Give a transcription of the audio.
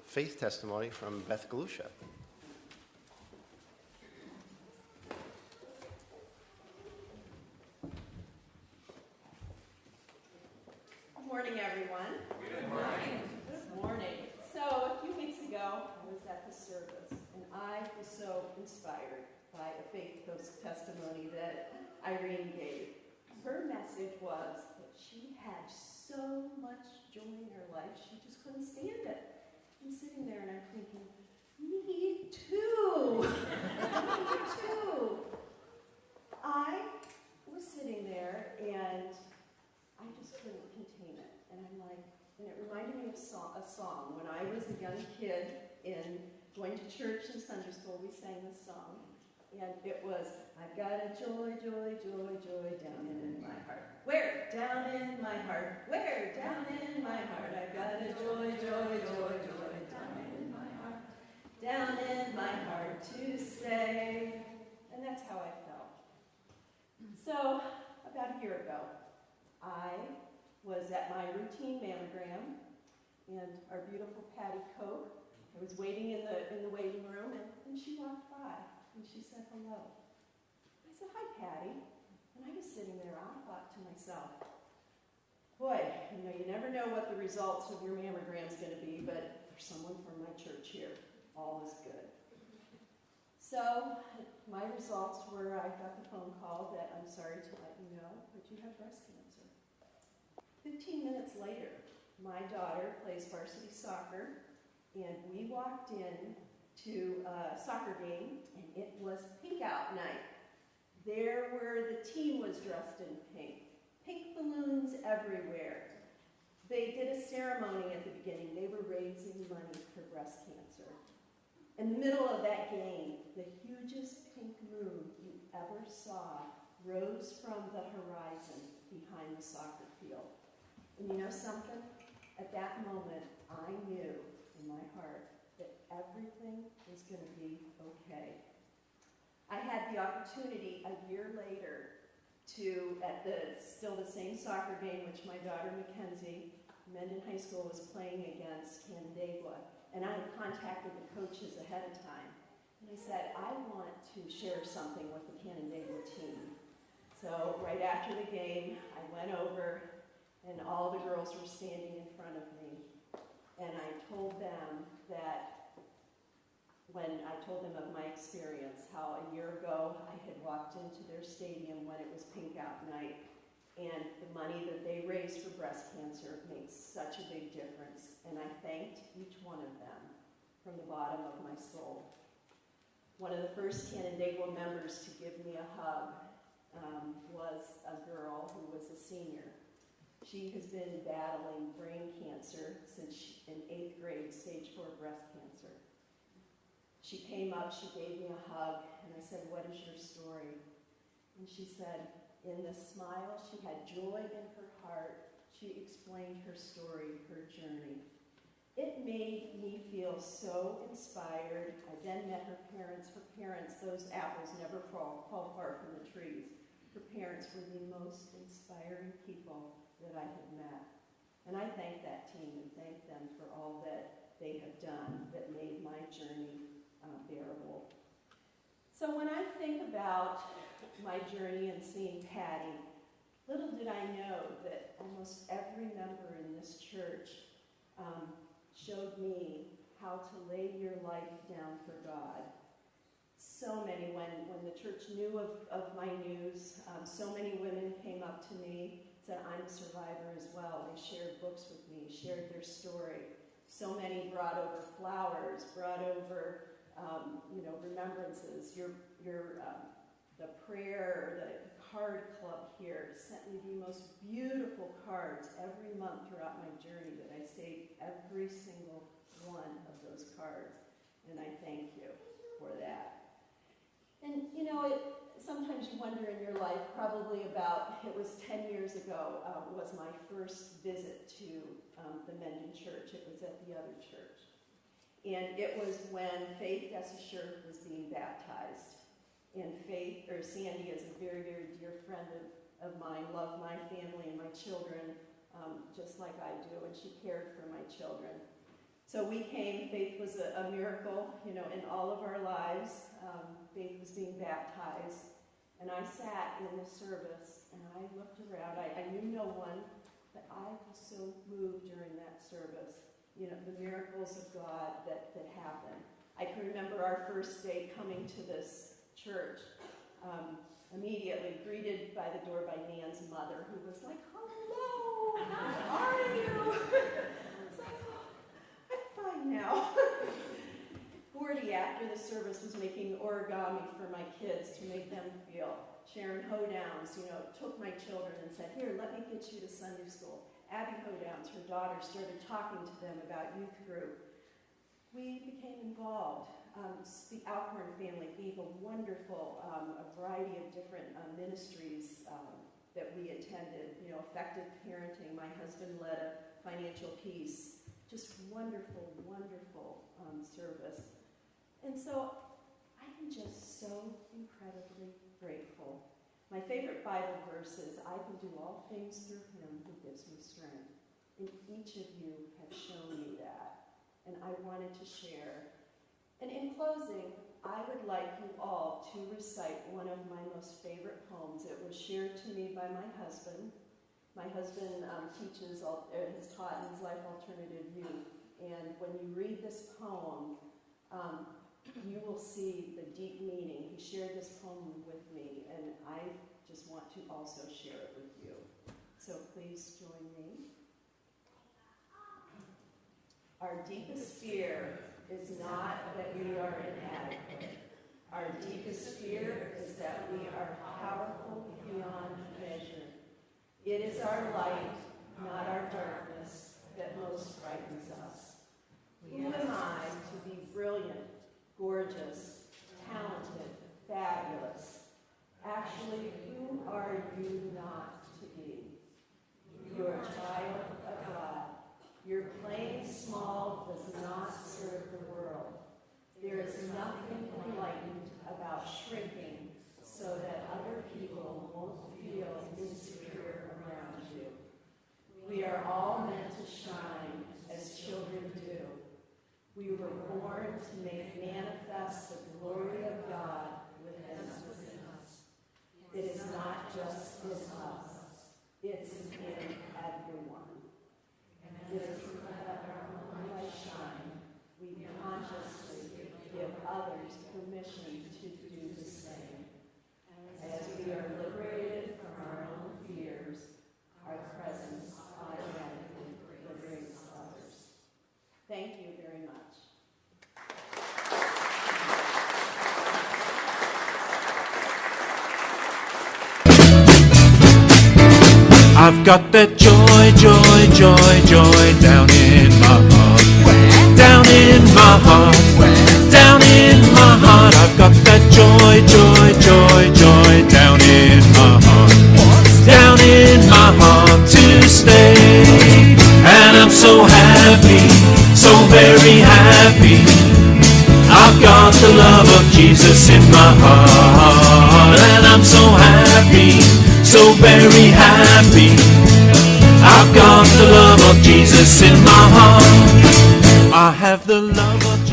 Faith testimony from Beth Galusha. Good morning, everyone. Good morning. Good morning. So, a few weeks ago, I was at the service, and I was so inspired by a faith testimony that Irene gave. Her message was that she had so much joy in her life, she just couldn't stand it. I'm sitting there and I'm thinking, me too. Me too. I was sitting there and I just couldn't contain it. And I'm like, and it reminded me of a song. When I was a young kid in going to church and Sunday school, we sang this song. And it was, I've got a joy, joy, joy, joy down in my heart. Where? Down in my heart. Where? Down in my heart. I've got a joy, joy, joy, joy down in my heart. Down in my heart to stay. And that's how I felt. So, about a year ago, I was at my routine mammogram, and our beautiful Patty Koch, I was waiting in the waiting room, and she walked by. And she said hello. I said, hi, Patty. And I was sitting there, I thought to myself, boy, you never know what the results of your mammogram is going to be, but there's someone from my church here. All is good. So my results were, I got the phone call that I'm sorry to let you know, but you have breast cancer. 15 minutes later, my daughter plays varsity soccer, and we walked in to a soccer game, and it was pink out night. There were, the team was dressed in pink. Pink balloons everywhere. They did a ceremony at the beginning. They were raising money for breast cancer. In the middle of that game, the hugest pink moon you ever saw rose from the horizon behind the soccer field. And you know something? At that moment, I knew in my heart that everything was going to be okay. I had the opportunity a year later to, at still the same soccer game, which my daughter Mackenzie, Mendon High School, was playing against Canandaigua. And I had contacted the coaches ahead of time. And I said, I want to share something with the Canandaigua team. So right after the game, I went over, and all the girls were standing in front of me. And I told them that when I told them of my experience, how a year ago I had walked into their stadium when it was pink out night, and the money that they raised for breast cancer makes such a big difference. And I thanked each one of them from the bottom of my soul. One of the first Canandaigua members to give me a hug was a girl who was a senior. She has been battling brain cancer since in 8th grade, stage 4 breast cancer. She came up, she gave me a hug, and I said, what is your story? And she said, in the smile, she had joy in her heart. She explained her story, her journey. It made me feel so inspired. I then met her parents. Her parents, those apples never fall far from the trees. Her parents were the most inspiring people that I had met. And I thank that team and thank them for all that they have done that made my journey bearable. So when I think about my journey and seeing Patty, little did I know that almost every member in this church showed me how to lay your life down for God. So many, when the church knew of my news, so many women came up to me, said, I'm a survivor as well. They shared books with me, shared their story. So many brought over flowers, brought over, remembrances. The prayer, the card club here sent me the most beautiful cards every month throughout my journey that I saved every single one of those cards. And I thank you for that. And sometimes you wonder in your life, probably about, it was 10 years ago, was my first visit to the Mendon Church. It was at the other church. And it was when Faith Desisher was being baptized. And Sandy is a very, very dear friend of mine, loved my family and my children just like I do, and she cared for my children. So we came, faith was a miracle, in all of our lives. Faith was being baptized. And I sat in the service, and I looked around. I knew no one, but I was so moved during that service. The miracles of God that happened. I can remember our first day coming to this church, immediately greeted by the door by Nan's mother, who was like, "Hello, how are you?" It's like, "Oh, I'm fine now." 40 after the service was making origami for my kids to make them feel. Sharon Hodowns, took my children and said, "Here, let me get you to Sunday school." Abby Hodowns, her daughter, started talking to them about youth group. We became involved. The Alcorn family gave a wonderful, a variety of different ministries that we attended. Effective parenting. My husband led a financial peace. Just wonderful, wonderful service. And so I am just so incredibly grateful. My favorite Bible verse is, "I can do all things through him who gives me strength." And each of you have shown me that. And I wanted to share. And in closing, I would like you all to recite one of my most favorite poems. It was shared to me by my husband. My husband has taught in his Life Alternative Youth. And when you read this poem, you will see the deep meaning. He shared this poem with me, and I just want to also share it with you. So please join me. Our deepest fear is not that we are inadequate. Our deepest fear is that we are powerful beyond measure. It is our light, not our darkness, that most frightens us. Who am I to be brilliant, gorgeous, talented, fabulous? Actually, who are you not to be? You're a child of God. Your playing small does not serve the world. There is nothing enlightened about shrinking so that other people won't feel insecure around you. We are all meant to shine as children do. We were born to make manifest the glory of God within us. It is not just in us. It's in everyone. It is that our own light shine. We consciously give others permission to do the same. As we are liberated from our own fears, our presence automatically liberates others. Thank you very much. I've got that joy, joy, joy, joy down in my heart. Down in my heart. Down in my heart. I've got that joy, joy, joy, joy down in my heart. Down in my heart to stay. And I'm so happy, so very happy. I've got the love of Jesus in my heart. And I'm so happy, so very happy. I've got the love of Jesus in my heart. I have the love of